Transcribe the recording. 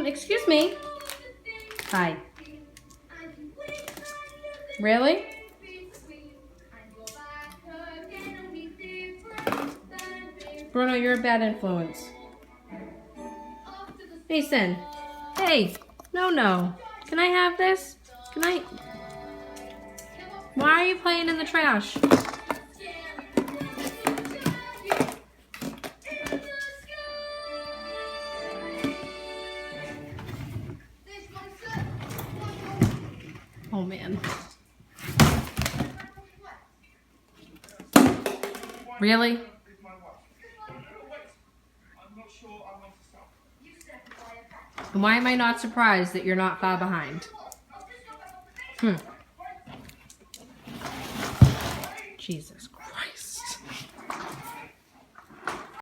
Excuse me. Hi. Really? Bruno, you're a bad influence. Mason. Hey. No. Can I have this? Can I? Why are you playing in the trash? Oh, man. Really? And why am I not surprised that you're not far behind? Jesus